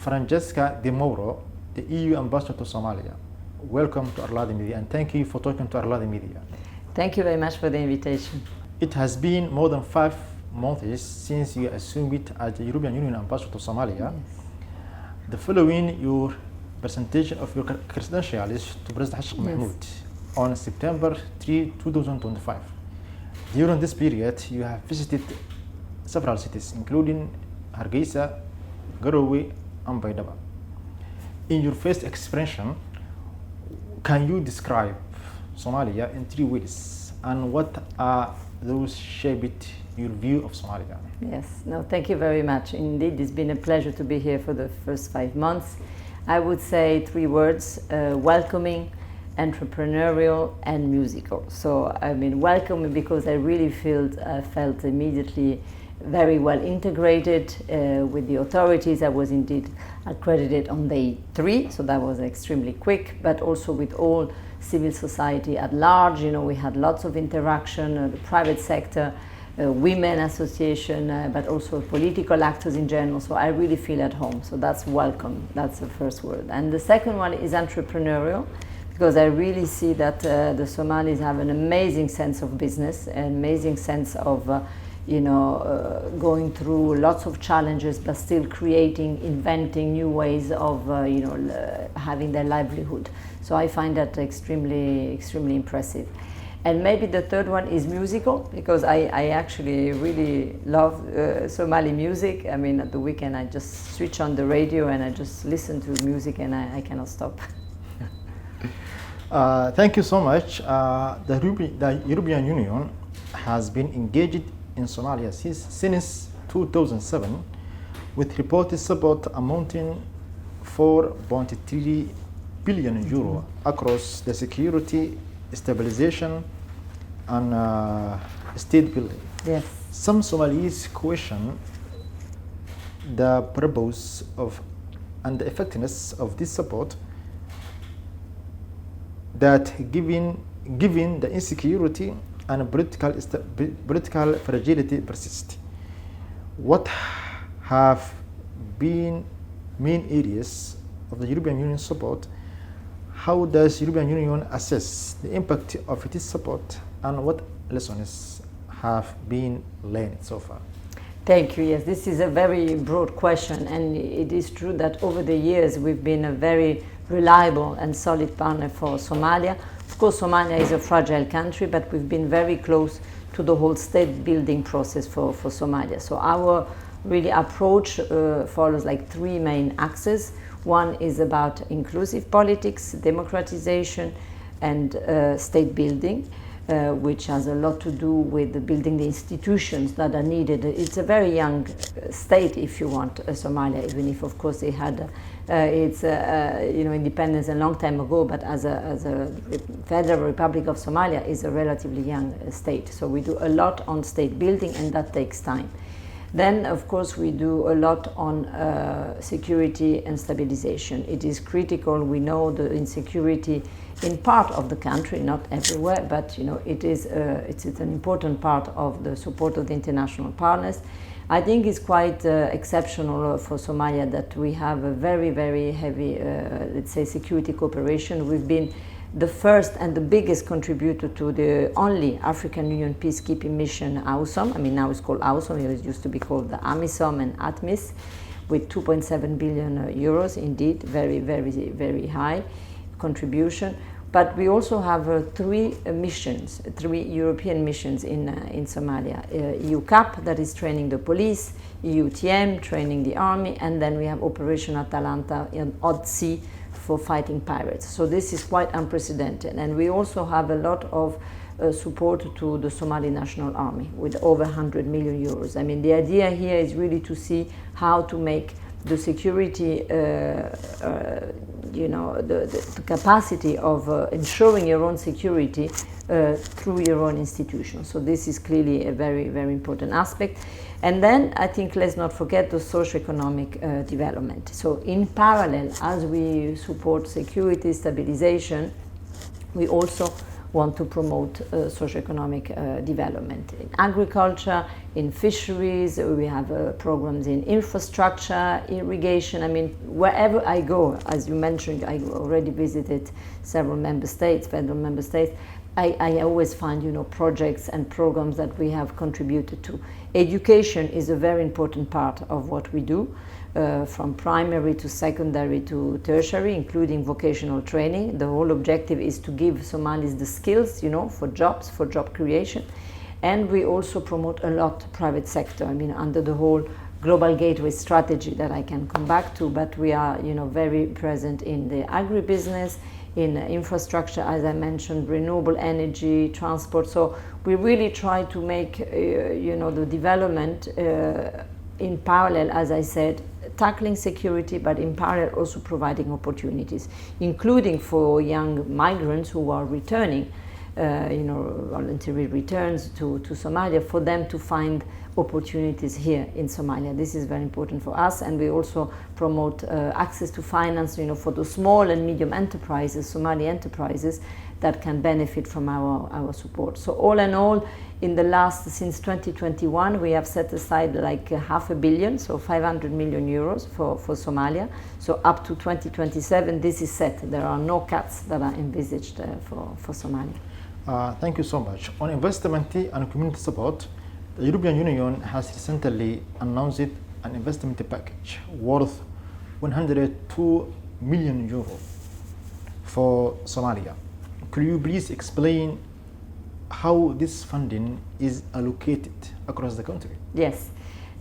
Francesca Di Mauro, the EU Ambassador to Somalia. Welcome to Arlaadi Media, and thank you for talking to Arlaadi Media. Thank you very much for the invitation. It has been more than 5 months since you assumed it as the European Union Ambassador to Somalia. Yes. The following your presentation of your credentials to President Hashim Mahmoud on September 3, 2025. During this period, you have visited several cities, including Hargeisa, Garowe, and Baydhabo. In your first expression, can you describe Somalia in 3 ways, and what are those shaped your view of Somalia? Yes, no, thank you very much. Indeed, it's been a pleasure to be here for the first 5 months. I would say 3 words: welcoming, entrepreneurial, and musical. So, I mean, welcoming because I really felt immediately very well integrated with the authorities. I was indeed accredited on day 3, so that was extremely quick, but also with all civil society at large. You know, we had lots of interaction, the private sector, women association, but also political actors in general. So I really feel at home. So that's welcome. That's the first word. And the second one is entrepreneurial, because I really see that the Somalis have an amazing sense of business, an amazing sense of going through lots of challenges, but still creating, inventing new ways of, having their livelihood. So I find that extremely, extremely impressive. And maybe the third one is musical, because I actually really love Somali music. I mean, at the weekend I just switch on the radio and I just listen to music and I cannot stop. Thank you so much. The European Union has been engaged in Somalia since 2007, with reported support amounting 4.3 billion euro across the security, stabilization, and state building. Yes. Some Somalis question the purpose of and the effectiveness of this support, that given the insecurity and political fragility persist. What have been main areas of the European Union support? How does the European Union assess the impact of this support, and what lessons have been learned so far? Thank you. Yes, this is a very broad question, and it is true that over the years we've been a very reliable and solid partner for Somalia. Of course, Somalia is a fragile country, but we've been very close to the whole state building process for Somalia. So our really approach follows like 3 main axes. One is about inclusive politics, democratization, and state building, which has a lot to do with building the institutions that are needed. It's a very young state, if you want, Somalia, even if, of course, they had independence a long time ago, but as a Federal Republic of Somalia is a relatively young state. So we do a lot on state building, and that takes time. Then, of course, we do a lot on security and stabilization. It is critical. We know the insecurity in part of the country, not everywhere, but it's an important part of the support of the international partners. I think it's quite exceptional for Somalia that we have a very, very heavy, let's say, security cooperation. We've been the first and the biggest contributor to the only African Union peacekeeping mission, AUSOM. I mean, now it's called AUSOM. It used to be called the AMISOM and ATMIS, with 2.7 billion euros. Indeed, very, very, very high contribution. But we also have 3 missions, 3 European missions in Somalia. EUCAP, that is training the police, EUTM, training the army, and then we have Operation Atalanta in Odd Sea for fighting pirates. So this is quite unprecedented. And we also have a lot of support to the Somali National Army with over 100 million euros. I mean, the idea here is really to see how to make the security, the capacity of ensuring your own security through your own institutions. So this is clearly a very, very important aspect. And then I think let's not forget the socio-economic development. So in parallel, as we support security, stabilization, we also want to promote socioeconomic development. In agriculture, in fisheries, we have programs in infrastructure, irrigation. I mean, wherever I go, as you mentioned, I already visited several member states, federal member states, I always find, projects and programs that we have contributed to. Education is a very important part of what we do, from primary to secondary to tertiary, including vocational training. The whole objective is to give Somalis the skills, for jobs, for job creation. And we also promote a lot private sector, under the whole global gateway strategy that I can come back to, but we are, very present in the agribusiness, in infrastructure, as I mentioned, renewable energy, transport. So we really try to make, the development in parallel, as I said, tackling security, but in parallel also providing opportunities, including for young migrants who are returning, voluntary returns to Somalia, for them to find opportunities here in Somalia. This is very important for us, and we also promote access to finance, for the small and medium enterprises, Somali enterprises, that can benefit from our support. So all in all, since 2021, we have set aside like $500 million, so 500 million euros for Somalia. So up to 2027, this is set. There are no cuts that are envisaged for Somalia. Thank you so much. On investment and community support, the European Union has recently announced an investment package worth 102 million euro for Somalia. Could you please explain how this funding is allocated across the country? Yes.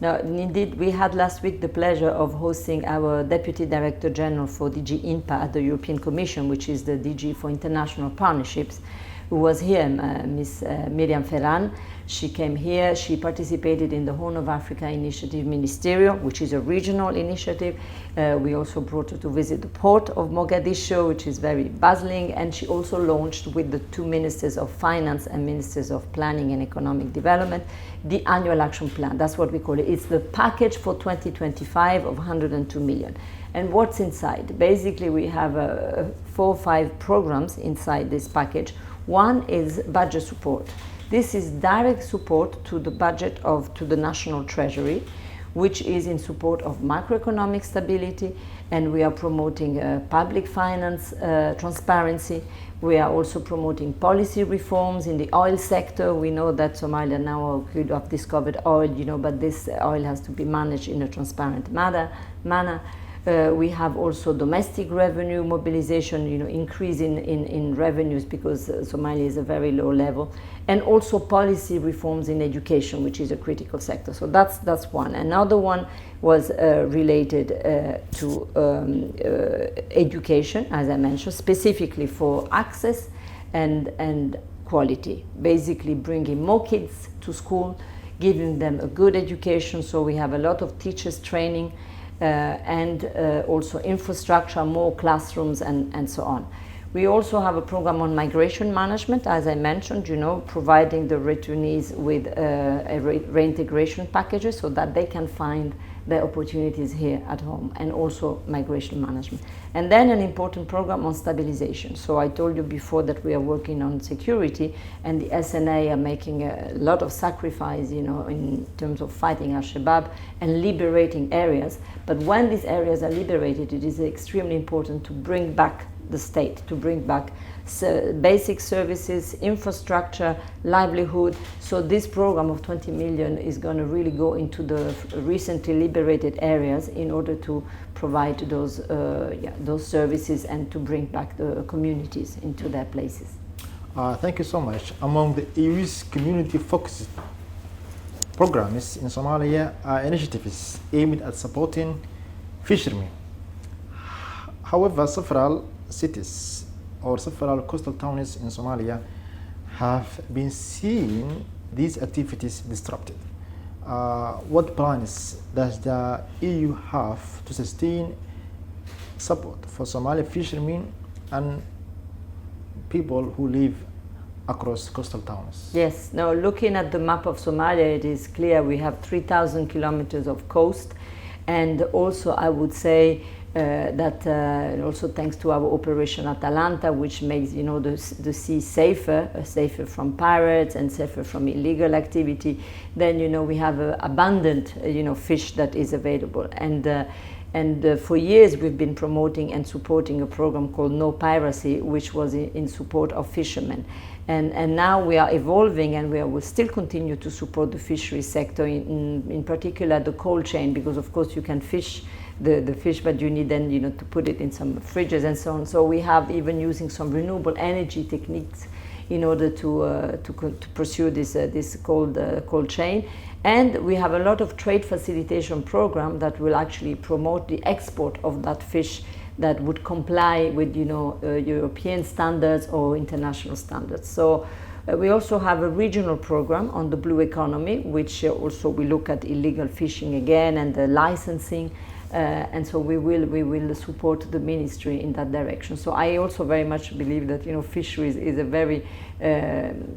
Now, indeed, we had last week the pleasure of hosting our Deputy Director General for DG INPA at the European Commission, which is the DG for International Partnerships, who was here, Ms. Miriam Ferran. She came here, she participated in the Horn of Africa Initiative Ministerial, which is a regional initiative. We also brought her to visit the port of Mogadishu, which is very bustling, and she also launched with the two Ministers of Finance and Ministers of Planning and Economic Development the annual action plan. That's what we call it. It's the package for 2025 of 102 million. And what's inside? Basically, we have 4 or 5 programs inside this package. One is budget support. This is direct support to the budget to the National Treasury, which is in support of macroeconomic stability, and we are promoting public finance transparency. We are also promoting policy reforms in the oil sector. We know that Somalia now could have discovered oil, but this oil has to be managed in a transparent manner. We have also domestic revenue mobilization, increase in revenues, because Somalia is a very low level, and also policy reforms in education, which is a critical sector. So that's one. Another one was related to education, as I mentioned, specifically for access and quality, basically bringing more kids to school, giving them a good education. So we have a lot of teachers training, and also infrastructure, more classrooms, and so on. We also have a program on migration management, as I mentioned, providing the returnees with reintegration packages so that they can find their opportunities here at home, and also migration management. And then an important program on stabilization. So I told you before that we are working on security, and the SNA are making a lot of sacrifice, in terms of fighting Al-Shabaab and liberating areas. But when these areas are liberated, it is extremely important to bring back the state, to bring back basic services, infrastructure, livelihood. So this program of 20 million is going to really go into the recently liberated areas in order to provide those services and to bring back the communities into their places. Thank you so much. Among the EU's community-focused programs in Somalia are initiatives aimed at supporting fishermen. However, several cities or several coastal towns in Somalia have been seeing these activities disrupted. What plans does the EU have to sustain support for Somali fishermen and people who live across coastal towns? Yes. Now, looking at the map of Somalia, it is clear we have 3,000 kilometers of coast, and also I would say that also thanks to our Operation Atalanta, which makes the sea safer from pirates and safer from illegal activity. Then we have abundant fish that is available, and for years we've been promoting and supporting a program called No Piracy, which was in support of fishermen. And now we are evolving, and we will still continue to support the fisheries sector, in particular the cold chain, because of course you can fish the fish, but you need then to put it in some fridges and so on. So we have even using some renewable energy techniques in order to pursue this cold chain. And we have a lot of trade facilitation program that will actually promote the export of that fish that would comply with European standards or international standards. So we also have a regional program on the blue economy, which also we look at illegal fishing again and the licensing, and so we will support the ministry in that direction. So I also very much believe that fisheries is a very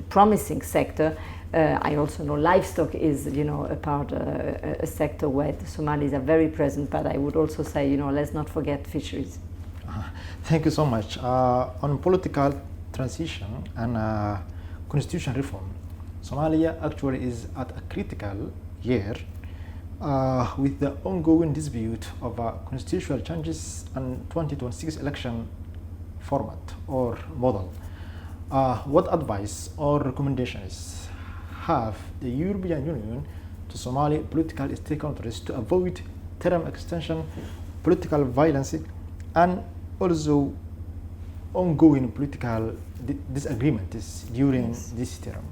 promising sector. I also know livestock is a sector where the Somalis are very present, but I would also say let's not forget fisheries. Thank you so much. On political transition and constitution reform, Somalia actually is at a critical year with the ongoing dispute of constitutional changes and 2026 election format or model. What advice or recommendations have the European Union to Somali political stakeholders to avoid term extension, political violence, and also ongoing political disagreements during this term?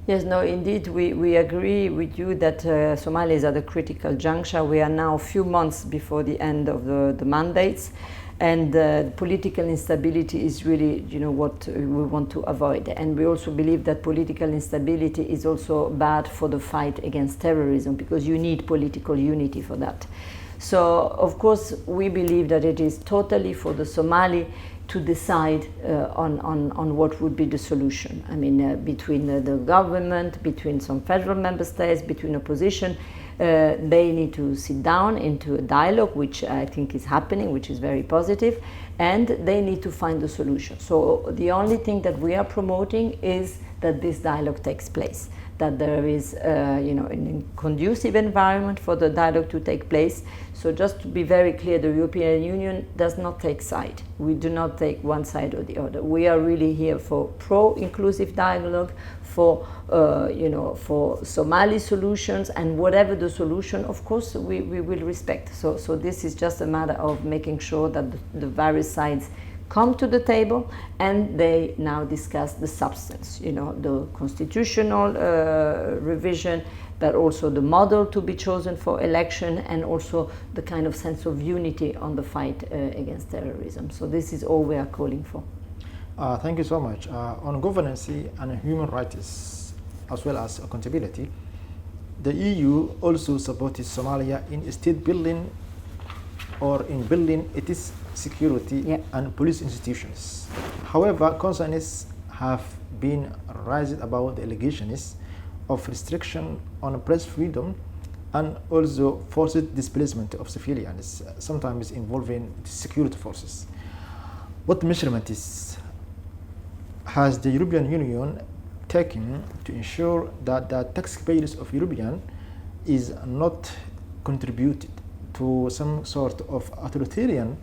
Yes, no, indeed, we agree with you that Somalia is at a critical juncture. We are now a few months before the end of the mandates, and political instability is really, what we want to avoid. And we also believe that political instability is also bad for the fight against terrorism, because you need political unity for that. So, of course, we believe that it is totally for the Somali to decide on what would be the solution. I mean, between the government, between some federal member states, between opposition, they need to sit down into a dialogue, which I think is happening, which is very positive, and they need to find a solution. So the only thing that we are promoting is that this dialogue takes place, that there is a conducive environment for the dialogue to take place. So just to be very clear, the European Union does not take side. We do not take one side or the other. We are really here for pro-inclusive dialogue, for Somali solutions, and whatever the solution, of course, we will respect. So this is just a matter of making sure that the various sides come to the table and they now discuss the substance, the constitutional revision, but also the model to be chosen for election, and also the kind of sense of unity on the fight against terrorism. So this is all we are calling for. Thank you so much. On governance and human rights, as well as accountability, the EU also supported Somalia in state building or in building its security and police institutions. However, concerns have been raised about the allegations of restriction on press freedom and also forced displacement of civilians, sometimes involving security forces. What measurements has the European Union taken to ensure that the taxpayers of European is not contributed to some sort of authoritarian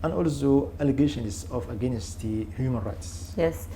and also allegations of against the human rights? Yes.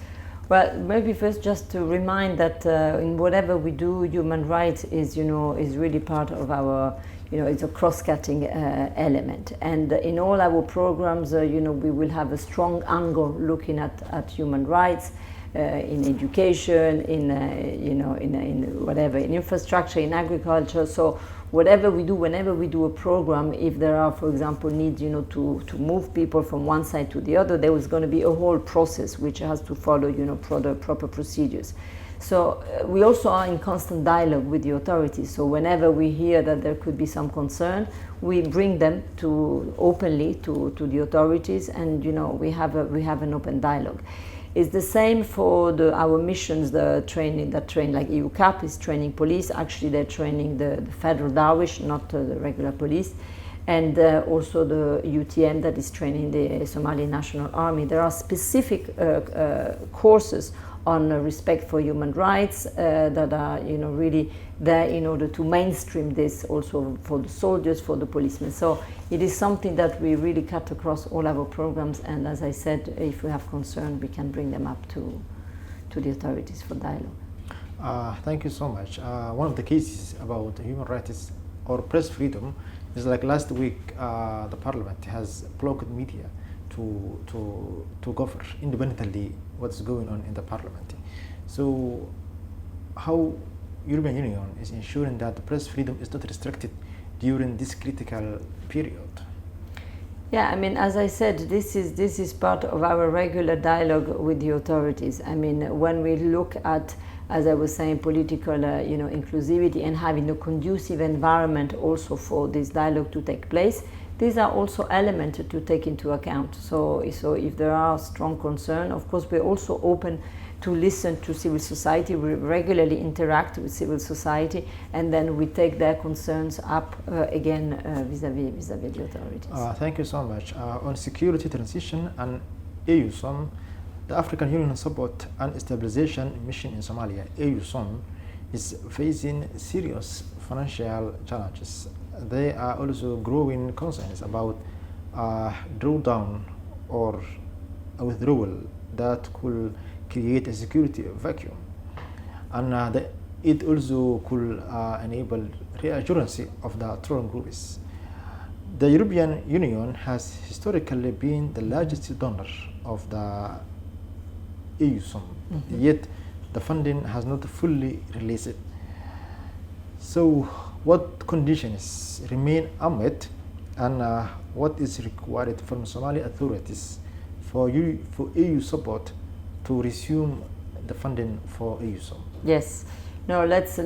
Well, maybe first just to remind that in whatever we do, human rights is really part of our, it's a cross-cutting element. And in all our programs, we will have a strong angle looking at human rights in education, in whatever, in infrastructure, in agriculture. So whatever we do, whenever we do a program, if there are, for example, needs, to move people from one side to the other, there is going to be a whole process which has to follow, proper procedures. So we also are in constant dialogue with the authorities. So whenever we hear that there could be some concern, we bring them openly to the authorities, and we have an open dialogue. It's the same for our missions, the training like EUCAP is training police. Actually, they're training the federal Darwish, not the regular police. and also the UTM that is training the Somali National Army. There are specific courses on respect for human rights that are really there in order to mainstream this also for the soldiers, for the policemen. So it is something that we really cut across all our programs, and as I said, if we have concern, we can bring them up to the authorities for dialogue. Thank you so much. One of the cases about human rights or press freedom is like last week the parliament has blocked media to cover independently what's going on in the parliament. So how European Union is ensuring that the press freedom is not restricted during this critical period? Yeah, I mean, as I said, this is part of our regular dialogue with the authorities. I mean, when we look at, as I was saying, political inclusivity and having a conducive environment also for this dialogue to take place, these are also elements to take into account. So if there are strong concerns, of course, we're also open to listen to civil society. We regularly interact with civil society, and then we take their concerns up again vis-à-vis the authorities. Thank you so much. On security transition and AUSOM, the African Union Support and Stabilization Mission in Somalia, AUSOM, is facing serious financial challenges. There are also growing concerns about drawdown or a withdrawal that could create a security vacuum, and it also could enable reassurance of the troubled groups. The European Union has historically been the largest donor of the AUSOM, yet the funding has not fully released. So what conditions remain unmet, and what is required from Somali authorities for EU support to resume the funding for AUSOM? Yes. No, let's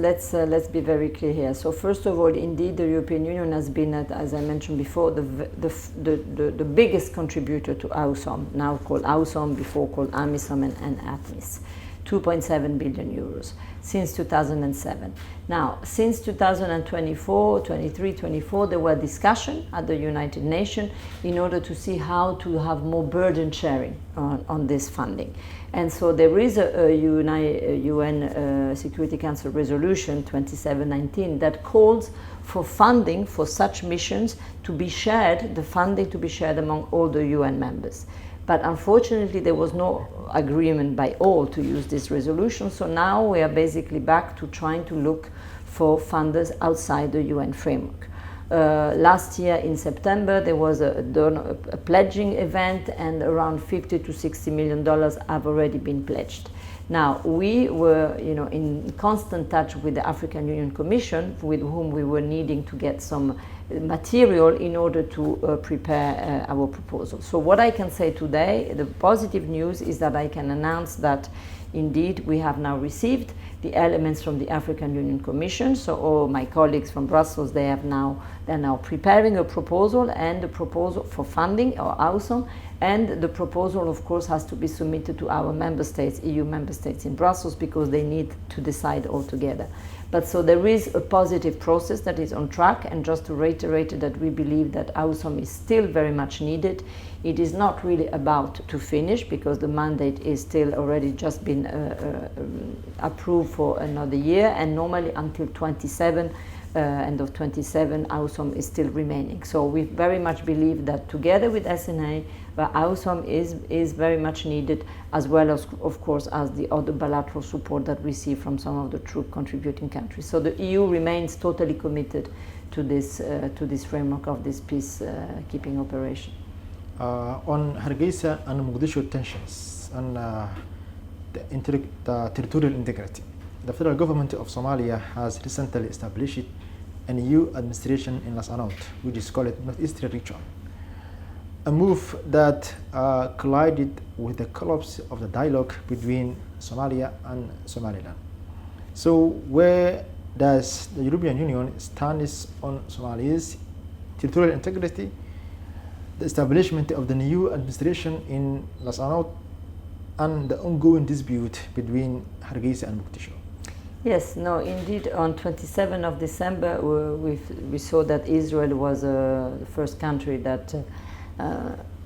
be very clear here. So first of all, indeed, the European Union has been, as I mentioned before, the biggest contributor to AUSOM, now called AUSOM, before called AMISOM and ATMIS, 2.7 billion euros since 2007. Now, since 2024, 23, 24, there were discussions at the United Nations in order to see how to have more burden sharing on this funding. And so there is a UN Security Council resolution 2719 that calls for funding for such missions to be shared, the funding to be shared among all the UN members. But unfortunately, there was no agreement by all to use this resolution. So now we are basically back to trying to look for funders outside the UN framework. Last year in September, there was a pledging event, and around $50 to $60 million have already been pledged. Now, we were in constant touch with the African Union Commission, with whom we were needing to get some material in order to prepare our proposal. So what I can say today, the positive news is that I can announce that indeed we have now received the elements from the African Union Commission. So all my colleagues from Brussels, they're now preparing a proposal, and the proposal for funding, or AUSOM, and the proposal, of course, has to be submitted to our member states, EU member states in Brussels, because they need to decide all together. But so there is a positive process that is on track, and just to reiterate that we believe that AUSOM is still very much needed. It is not really about to finish, because the mandate is still already just been approved for another year, and normally until 27, end of 27, AUSOM is still remaining. So we very much believe that together with SNA, AUSOM is very much needed, as well as, of course, as the other bilateral support that we see from some of the troop contributing countries. So the EU remains totally committed to this framework of this peacekeeping operation. On Hargeisa and Mogadishu tensions and the territorial integrity, the federal government of Somalia has recently established a new administration in Las Anod, which is called Northeastern Region, a move that collided with the collapse of the dialogue between Somalia and Somaliland. So where does the European Union stand on Somalia's territorial integrity, the establishment of the new administration in Las Anod, and the ongoing dispute between Hargeisa and Mogadishu? Yes, no, indeed, on 27th of December, we saw that Israel was the first country that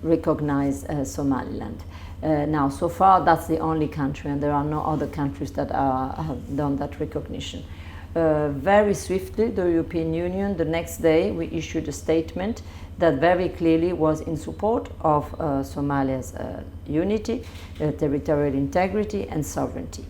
recognized Somaliland. Now, so far, that's the only country, and there are no other countries that have done that recognition. Very swiftly, the European Union, the next day, we issued a statement that very clearly was in support of Somalia's unity, territorial integrity, and sovereignty.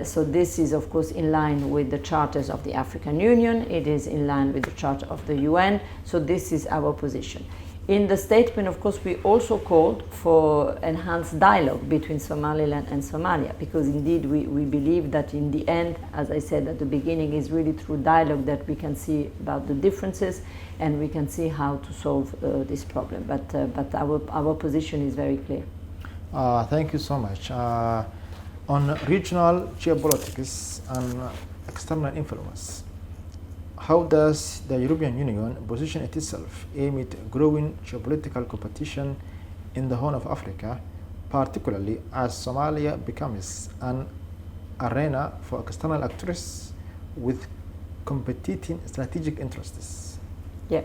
So this is, of course, in line with the charters of the African Union. It is in line with the Charter of the UN. So this is our position. In the statement, of course, we also called for enhanced dialogue between Somaliland and Somalia, because indeed we believe that in the end, as I said at the beginning, is really through dialogue that we can see about the differences and we can see how to solve this problem. But our position is very clear. Thank you so much. On regional geopolitics and external influence, how does the European Union position itself amid growing geopolitical competition in the Horn of Africa, particularly as Somalia becomes an arena for external actors with competing strategic interests? Yeah.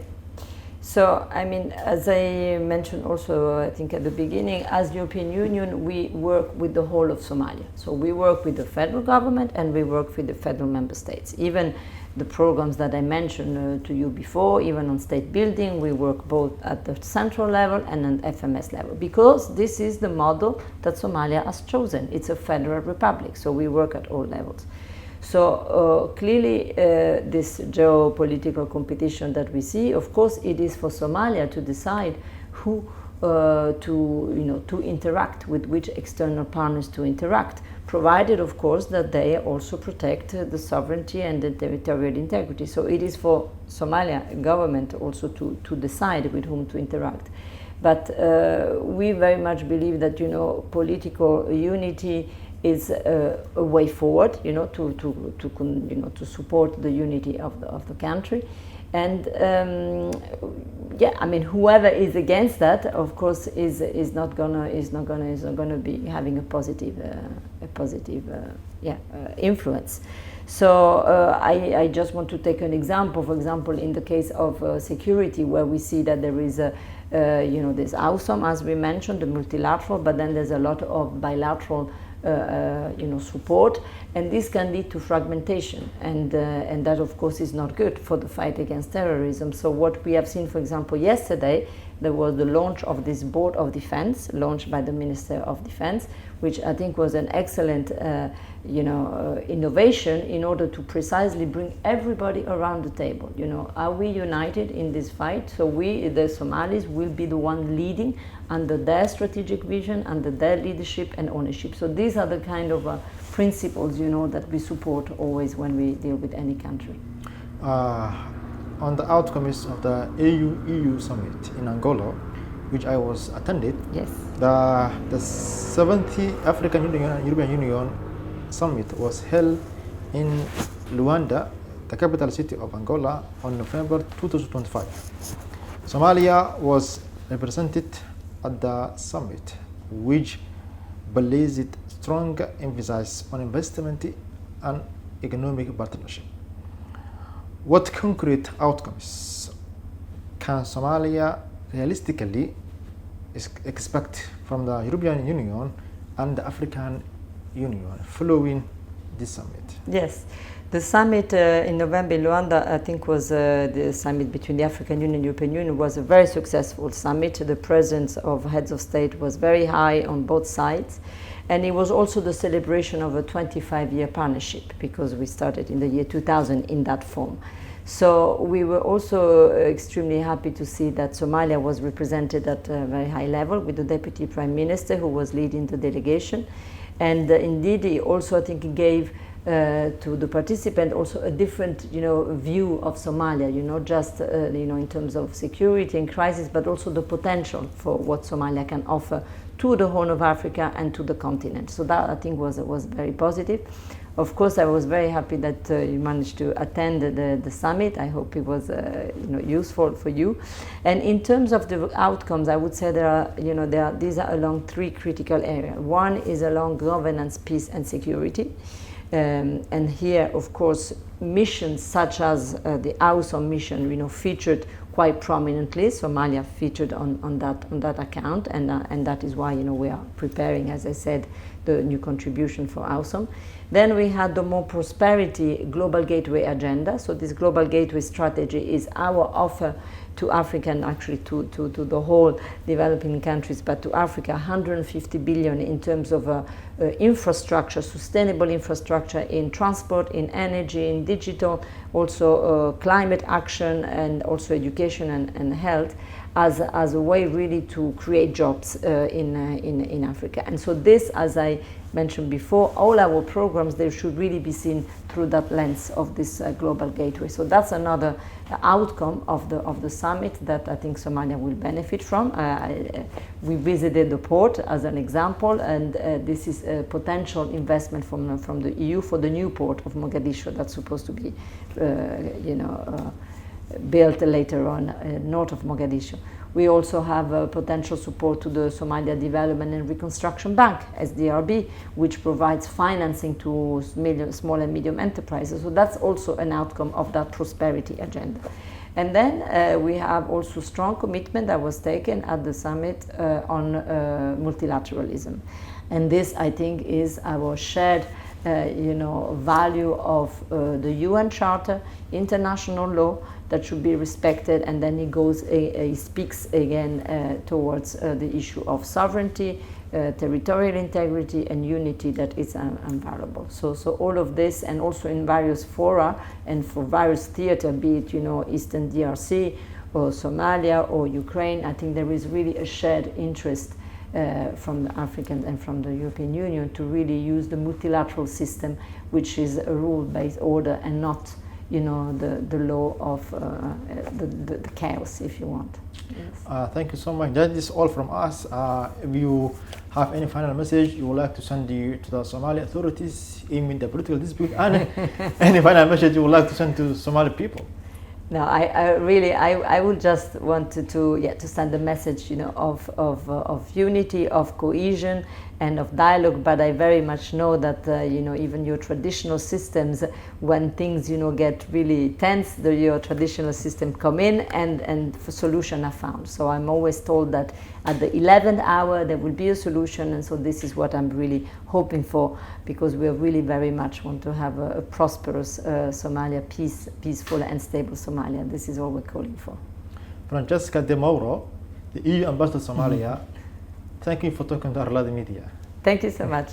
So, I mean, as I mentioned also, I think at the beginning, as European Union, we work with the whole of Somalia. So we work with the federal government and we work with the federal member states. Even the programs that I mentioned to you before, even on state building, we work both at the central level and at FMS level, because this is the model that Somalia has chosen. It's a federal republic, so we work at all levels. So clearly this geopolitical competition that we see, of course, it is for Somalia to decide who to interact with, which external partners to interact, provided, of course, that they also protect the sovereignty and the territorial integrity. So it is for Somalia government also to decide with whom to interact. But we very much believe that, political unity is a way forward, to support the unity of the country, and whoever is against that, of course, is not gonna be having a positive influence. So I just want to take an example. For example, in the case of security, where we see that there is there's AUSOM, as we mentioned, the multilateral, but then there's a lot of bilateral support, and this can lead to fragmentation, and that, of course, is not good for the fight against terrorism. So what we have seen, for example, yesterday, there was the launch of this Board of Defense, launched by the Minister of Defense, which I think was an excellent innovation in order to precisely bring everybody around the table. Are we united in this fight? So we, the Somalis, will be the one leading under their strategic vision, under their leadership and ownership. So these are the kind of principles, that we support always when we deal with any country. On the outcomes of the AU-EU summit in Angola, which I was attended, yes, the 70th African Union and European Union summit was held in Luanda, the capital city of Angola, on November 2025. Somalia was represented at the summit, which placed strong emphasis on investment and economic partnership. What concrete outcomes can Somalia realistically expect from the European Union and the African Union following this summit? Yes, the summit in November in Luanda, I think, was the summit between the African Union and European Union, was a very successful summit. The presence of heads of state was very high on both sides. And it was also the celebration of a 25-year partnership, because we started in the year 2000 in that form. So we were also extremely happy to see that Somalia was represented at a very high level with the Deputy Prime Minister, who was leading the delegation. And indeed, he also, I think, gave to the participant also a different, view of Somalia, just, in terms of security and crisis, but also the potential for what Somalia can offer to the Horn of Africa and to the continent. So that, I think, was very positive. Of course, I was very happy that you managed to attend the summit. I hope it was useful for you. And in terms of the outcomes, I would say these are along three critical areas. One is along governance, peace, and security. And here, of course, missions such as the AUSOM mission, featured quite prominently. Somalia featured on that account, and that is why we are preparing, as I said, the new contribution for AUSOM. Then we had the more prosperity global gateway agenda. So this global gateway strategy is our offer to Africa, and actually to the whole developing countries, but to Africa, 150 billion in terms of infrastructure, sustainable infrastructure in transport, in energy, in digital, also climate action, and also education and health, as a way really to create jobs in Africa. And so this, as I mentioned before, all our programs, they should really be seen through that lens of this global gateway. So that's another outcome of the summit that I think Somalia will benefit from. We visited the port as an example, and this is a potential investment from the EU for the new port of Mogadishu that's supposed to be built later on north of Mogadishu. We also have potential support to the Somalia Development and Reconstruction Bank, SDRB, which provides financing to small and medium enterprises. So that's also an outcome of that prosperity agenda. And then we have also strong commitment that was taken at the summit on multilateralism. And this, I think, is our shared value of the UN Charter, international law that should be respected, and then he speaks again towards the issue of sovereignty, territorial integrity, and unity that is inviolable. So all of this, and also in various fora and for various theater, be it Eastern DRC or Somalia or Ukraine, I think there is really a shared interest from the Africans and from the European Union to really use the multilateral system, which is a rule-based order and not the law of the chaos, if you want. Yes. Thank you so much. That is all from us. If you have any final message you would like to send to the Somali authorities in the political dispute, and any final message you would like to send to Somali people? No, I would just want to send a message, of unity, of cohesion, and of dialogue. But I very much know that even your traditional systems, when things get really tense, your traditional system come in and solution are found. So I'm always told that at the 11th hour there will be a solution, and so this is what I'm really hoping for, because we really very much want to have a prosperous Somalia, peaceful and stable Somalia. This is all we're calling for. Francesca Di Mauro, the EU Ambassador to Somalia, thank you for talking to Arlaadi Media. Thank you so much.